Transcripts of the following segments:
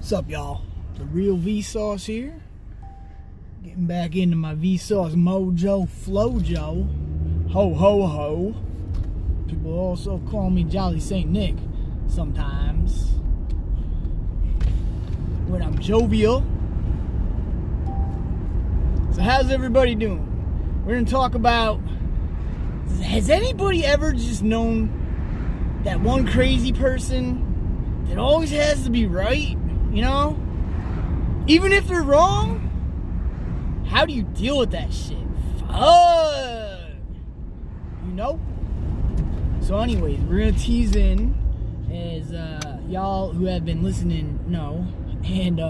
What's up, y'all? The real Vsauce here. Getting back into my Vsauce mojo flojo. Ho ho ho. People also call me Jolly St. Nick sometimes when I'm jovial. So how's everybody doing? We're gonna talk about, has anybody ever just known that one crazy person that always has to be right? You know? Even if they're wrong, how do you deal with that shit? Fuck! You know? So anyways, we're gonna tease in, as y'all who have been listening know. And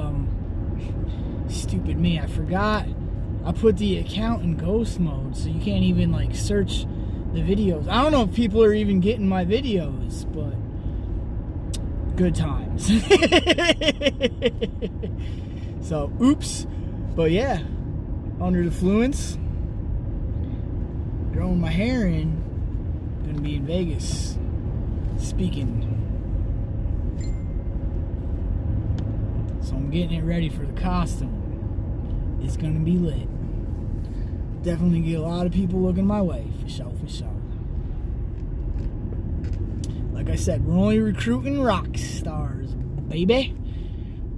stupid me, I forgot I put the account in ghost mode, so you can't even like search the videos. I don't know if people are even getting my videos, but good times. So oops. But yeah, under the fluence, growing my hair in, gonna be in Vegas speaking. So I'm getting it ready for the costume. It's gonna be lit. Definitely get a lot of people looking my way, for sure, for sure. Like I said, we're only recruiting rock stars, baby.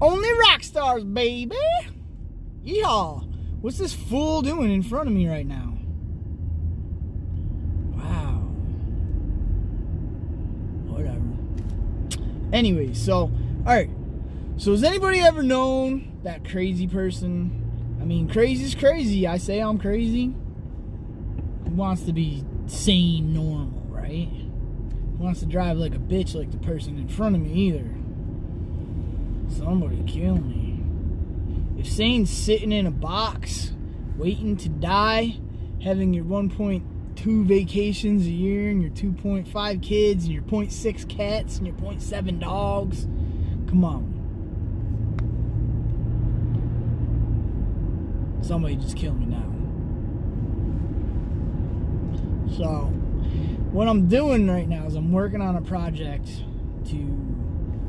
Only rock stars, baby. Yeehaw. What's this fool doing in front of me right now? Wow. Whatever. Anyway, so, alright. So has anybody ever known that crazy person? I mean, crazy's crazy. I say I'm crazy. Who wants to be sane, normal, right? Who wants to drive like a bitch like the person in front of me either? Somebody kill me. If sane's sitting in a box, waiting to die, having your 1.2 vacations a year, and your 2.5 kids, and your 0.6 cats, and your 0.7 dogs, come on. Somebody just kill me now. So, what I'm doing right now is I'm working on a project to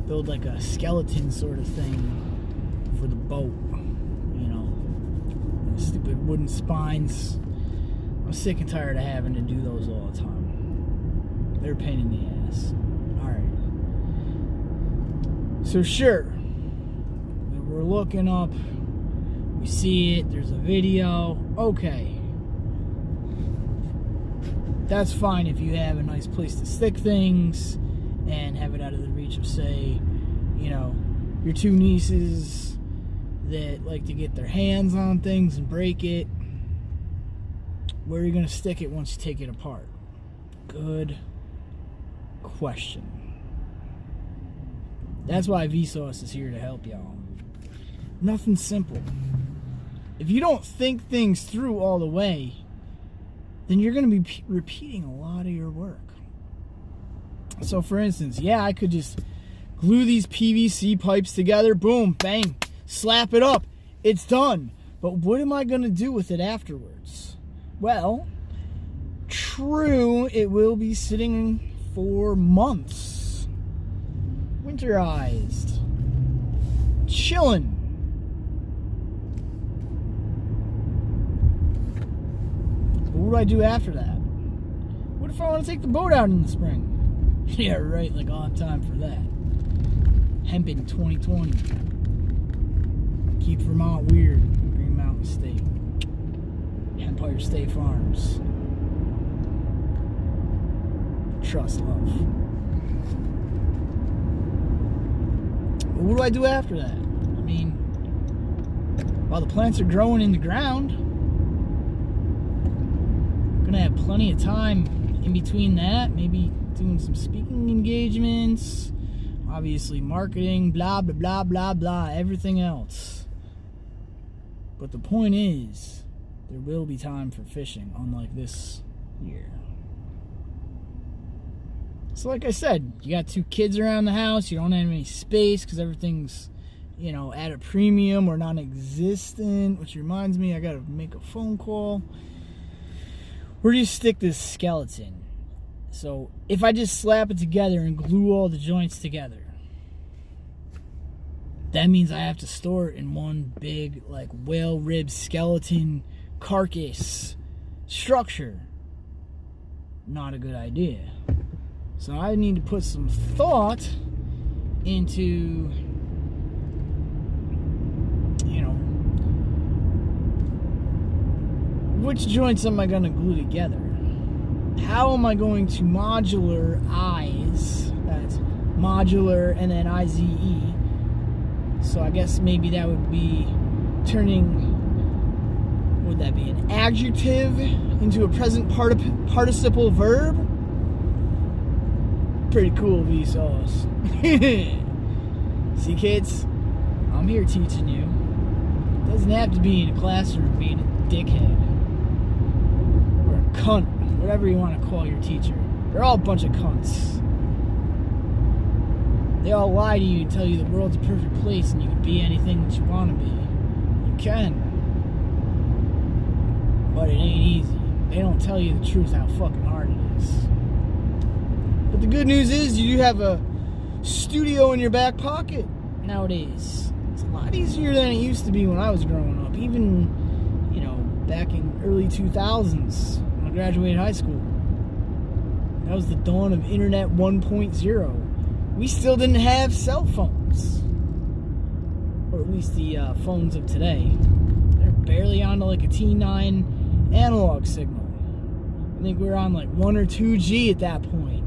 build like a skeleton sort of thing for the boat. You know, the stupid wooden spines. I'm sick and tired of having to do those all the time. They're a pain in the ass. Alright. So sure, we're looking up. We see it, there's a video, okay. That's fine if you have a nice place to stick things and have it out of the reach of, say, you know, your two nieces that like to get their hands on things and break it. Where are you going to stick it once you take it apart? Good question. That's why Vsauce is here to help y'all. Nothing simple. If you don't think things through all the way, then you're going to be repeating a lot of your work. So for instance, yeah, I could just glue these PVC pipes together, boom, bang, slap it up, it's done. But what am I going to do with it afterwards? Well, true, it will be sitting for months, winterized, chilling. What do I do after that? What if I want to take the boat out in the spring? Yeah, right, like I'll have time for that. Hempin 2020. Keep Vermont weird. Green Mountain State. Empire State Farms. Trust love. But what do I do after that? I mean, while the plants are growing in the ground, gonna have plenty of time in between that, maybe doing some speaking engagements, obviously marketing, blah blah blah blah blah, everything else. But the point is, there will be time for fishing, unlike this year. So like I said, you got two kids around the house, you don't have any space because everything's, you know, at a premium or non-existent, which reminds me I gotta make a phone call. Where do you stick this skeleton? So if I just slap it together and glue all the joints together, that means I have to store it in one big, like, whale rib skeleton carcass structure. Not a good idea. So I need to put some thought into, you know, which joints am I going to glue together? How am I going to modularize? That's modular and then IZE. So I guess maybe that would be turning, would that be an adjective into a present participle verb? Pretty cool, Vsauce. See, kids, I'm here teaching you. It doesn't have to be in a classroom being a dickhead or a cunt, whatever you want to call your teacher. They're all a bunch of cunts. They all lie to you and tell you the world's a perfect place and you can be anything that you want to be. You can. But it ain't easy. They don't tell you the truth how fucking hard it is. But the good news is you do have a studio in your back pocket nowadays. It's a lot easier than it used to be when I was growing up. Even, you know, back in early 2000s when I graduated high school. That was the dawn of Internet 1.0. We still didn't have cell phones. Or at least the phones of today. They're barely on to like a T9 analog signal. I think we were on like 1 or 2G at that point.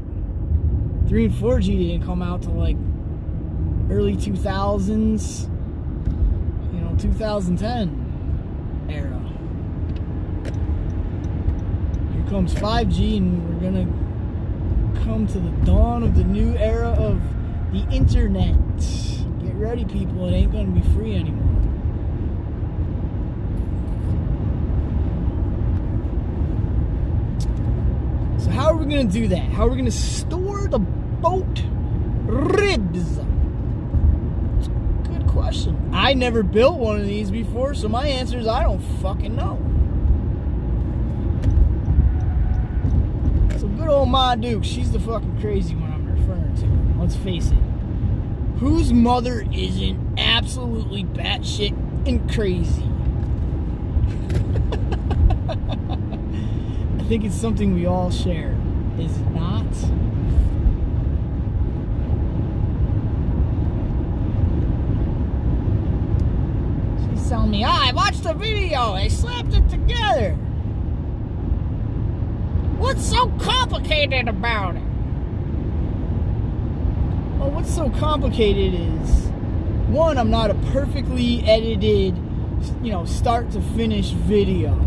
3 and 4G didn't come out till like early 2000s, 2010 era. Here comes 5G and we're gonna come to the dawn of the new era of the internet. Get ready, people, it ain't gonna be free anymore. So how are we gonna do that? How are we gonna store the boat ribs? Good question. I never built one of these before, so my answer is I don't fucking know. So good old Ma Duke, she's the fucking crazy one I'm referring to. Let's face it. Whose mother isn't absolutely batshit and crazy? I think it's something we all share, is it not? She's telling me, I watched the video, they slapped it together. What's so complicated about it? Well, what's so complicated is, one, I'm not a perfectly edited, start to finish video.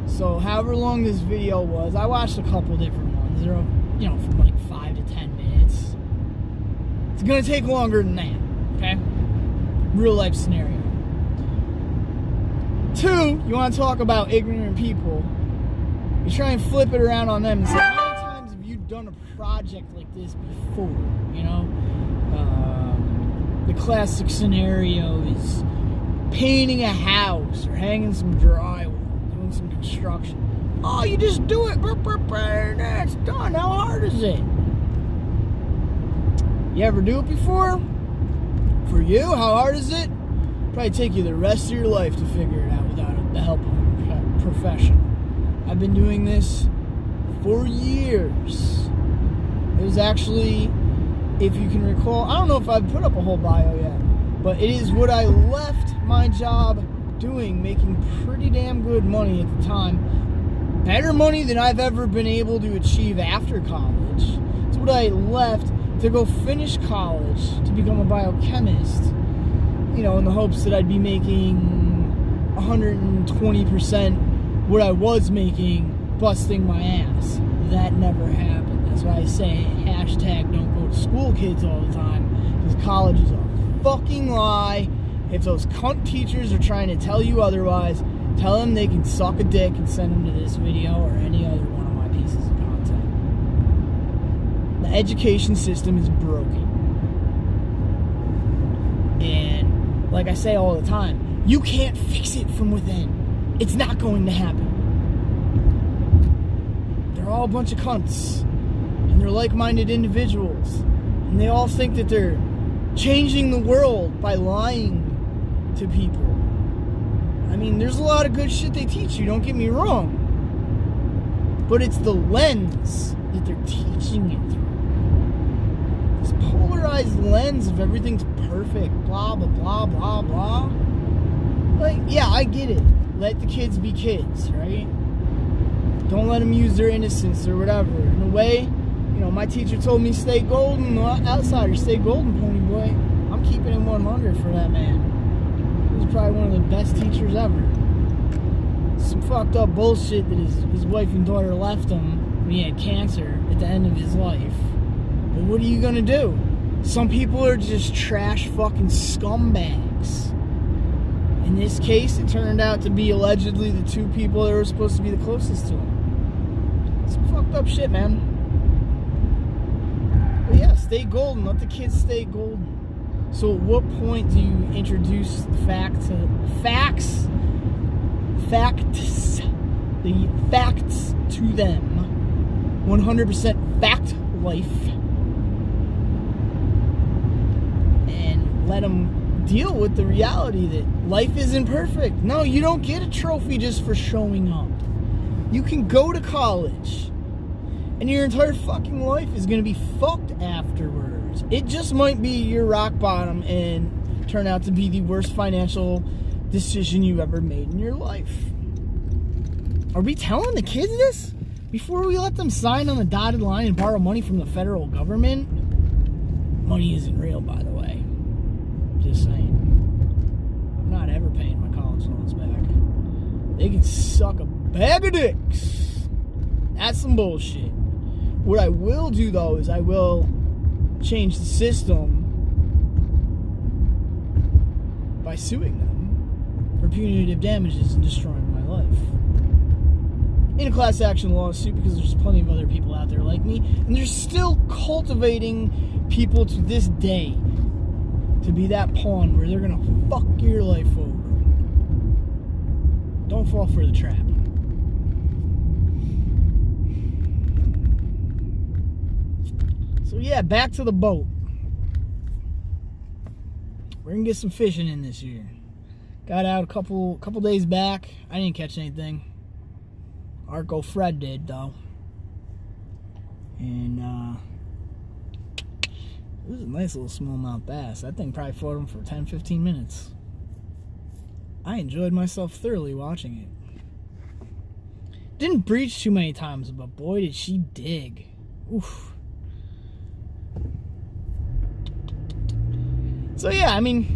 So however long this video was, I watched a couple different ones. They're, from like 5 to 10 minutes. It's gonna take longer than that, okay? Real life scenario. 2, you wanna talk about ignorant people. You try and flip it around on them and say, how many times have you done a project like this before? The classic scenario is painting a house or hanging some drywall, doing some construction. Oh, you just do it. It's done. How hard is it? You ever do it before? For you, how hard is it? Probably take you the rest of your life to figure it out without the help of a professional. I've been doing this for years. It was actually, if you can recall, I don't know if I've put up a whole bio yet, but it is what I left my job doing, making pretty damn good money at the time. Better money than I've ever been able to achieve after college. It's what I left to go finish college to become a biochemist, in the hopes that I'd be making 120% what I was making, busting my ass. That never happened. That's why I say hashtag don't go to school, kids, all the time, because college is a fucking lie. If those cunt teachers are trying to tell you otherwise, tell them they can suck a dick and send them to this video or any other one of my pieces of content. The education system is broken. And like I say all the time, you can't fix it from within. It's not going to happen. They're all a bunch of cunts. And they're like-minded individuals. And they all think that they're changing the world by lying to people. I mean, there's a lot of good shit they teach you, don't get me wrong. But it's the lens that they're teaching it through. This polarized lens of everything's perfect, blah, blah, blah, blah, blah. Like, yeah, I get it. Let the kids be kids, right? Don't let them use their innocence or whatever. In a way, you know, my teacher told me stay golden, outsider, stay golden, pony boy. I'm keeping it 100 for that man. He was probably one of the best teachers ever. Some fucked up bullshit that his wife and daughter left him when he had cancer at the end of his life. But what are you gonna do? Some people are just trash fucking scumbags. In this case, it turned out to be allegedly the two people that were supposed to be the closest to him. Some fucked up shit, man. But yeah, stay golden. Let the kids stay golden. So at what point do you introduce the facts, the facts to them? 100% fact life. And let them deal with the reality that life isn't perfect. No, you don't get a trophy just for showing up. You can go to college and your entire fucking life is going to be fucked afterwards. It just might be your rock bottom and turn out to be the worst financial decision you ever made in your life. Are we telling the kids this before we let them sign on the dotted line and borrow money from the federal government? Money isn't real, by the way. Just saying. I'm not ever paying my college loans back. They can suck a bag of dicks. That's some bullshit. What I will do, though, is I will change the system by suing them for punitive damages and destroying my life. In a class action lawsuit, because there's plenty of other people out there like me, and they're still cultivating people to this day to be that pawn where they're gonna fuck your life over. Don't fall for the trap. So yeah, back to the boat. We're gonna get some fishing in this year. Got out a couple days back. I didn't catch anything. Arco Fred did, though. And it was a nice little smallmouth bass. That thing probably floated him for 10-15 minutes. I enjoyed myself thoroughly watching it. Didn't breach too many times, but boy did she dig. Oof. So yeah, I mean,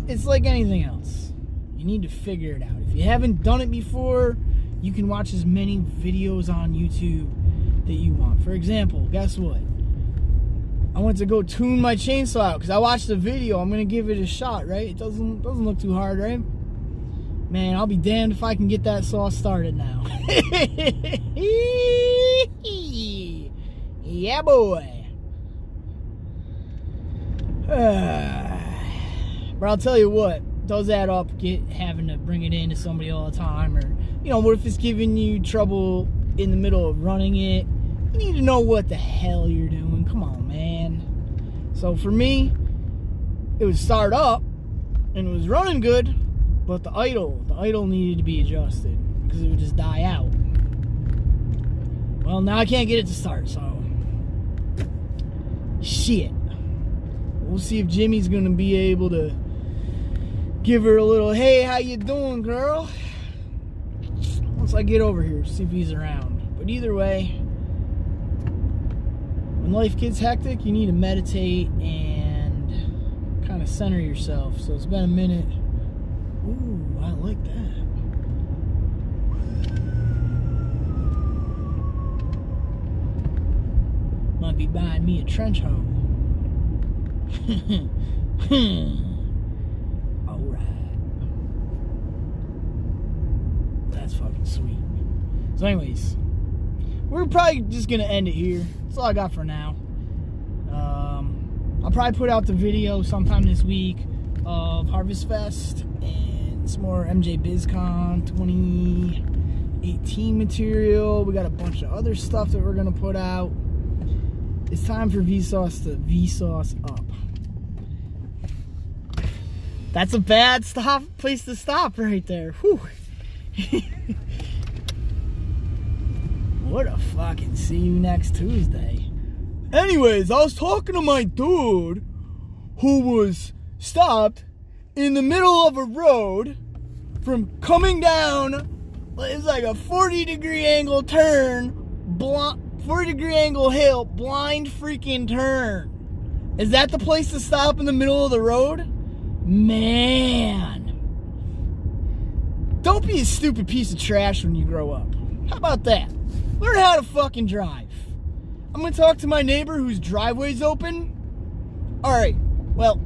it's like anything else. You need to figure it out. If you haven't done it before, you can watch as many videos on YouTube that you want. For example, guess what? I went to go tune my chainsaw out because I watched the video. I'm gonna give it a shot, right? It doesn't look too hard, right? Man, I'll be damned if I can get that saw started now. Yeah, boy. But I'll tell you what, does add up having to bring it in to somebody all the time, or you know, what if it's giving you trouble in the middle of running it? You need to know what the hell you're doing. Come on, man. So for me, it would start up and it was running good, but the idle needed to be adjusted because it would just die out. Well, now I can't get it to start, so shit. We'll see if Jimmy's gonna be able to give her a little, hey, how you doing, girl? Once I get over here, see if he's around. But either way, when life gets hectic, you need to meditate and kind of center yourself. So it's been a minute. Ooh, I like that. Might be buying me a trench hose. Alright. That's fucking sweet. So anyways, we're probably just gonna end it here. That's all I got for now. I'll probably put out the video sometime this week of Harvest Fest and some more MJ BizCon 2018 material. We got a bunch of other stuff that we're gonna put out. It's time for Vsauce to Vsauce up. That's a bad place to stop right there. Whew. What a fucking see you next Tuesday. Anyways, I was talking to my dude who was stopped in the middle of a road from coming down. It's like a 40-degree angle turn, 40-degree angle hill, blind freaking turn. Is that the place to stop in the middle of the road? Man. Don't be a stupid piece of trash when you grow up. How about that? Learn how to fucking drive. I'm gonna talk to my neighbor whose driveway's open. Alright, well,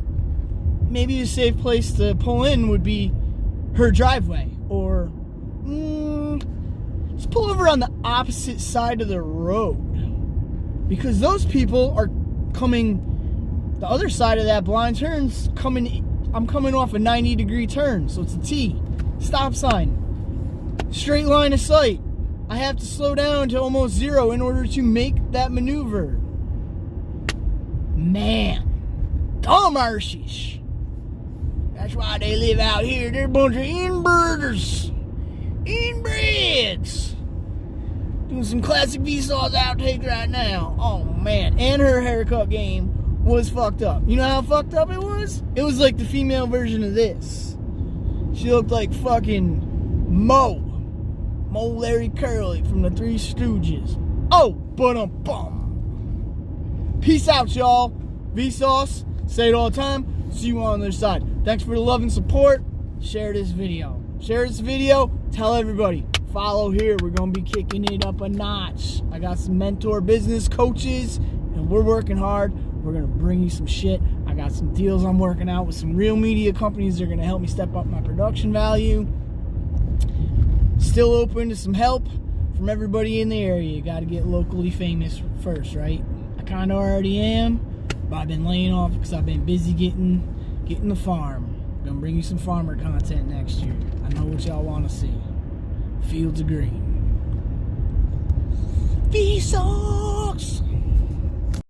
maybe a safe place to pull in would be her driveway. Or, just pull over on the opposite side of the road. Because those people are coming, the other side of that blind turn's coming, I'm coming off a 90-degree turn, so it's a T. Stop sign. Straight line of sight. I have to slow down to almost zero in order to make that maneuver. Man. Dumb arshish. That's why they live out here. They're a bunch of inbreeders. Inbreds. Doing some classic Vsauce outtakes right now. Oh, man. And her haircut game was fucked up. You know how fucked up it was? It was like the female version of this. She looked like fucking Mo Larry Curly from the Three Stooges. Oh, bum. Peace out, y'all. Vsauce. Say it all the time. See you on the other side. Thanks for the love and support. Share this video. Tell everybody. Follow here. We're going to be kicking it up a notch. I got some mentor business coaches, and we're working hard. We're going to bring you some shit. I got some deals I'm working out with some real media companies that are going to help me step up my production value. Still open to some help from everybody in the area. You got to get locally famous first, right? I kind of already am, but I've been laying off because I've been busy getting the farm. I'm going to bring you some farmer content next year. I know what y'all want to see. Fields of green. Vsauce!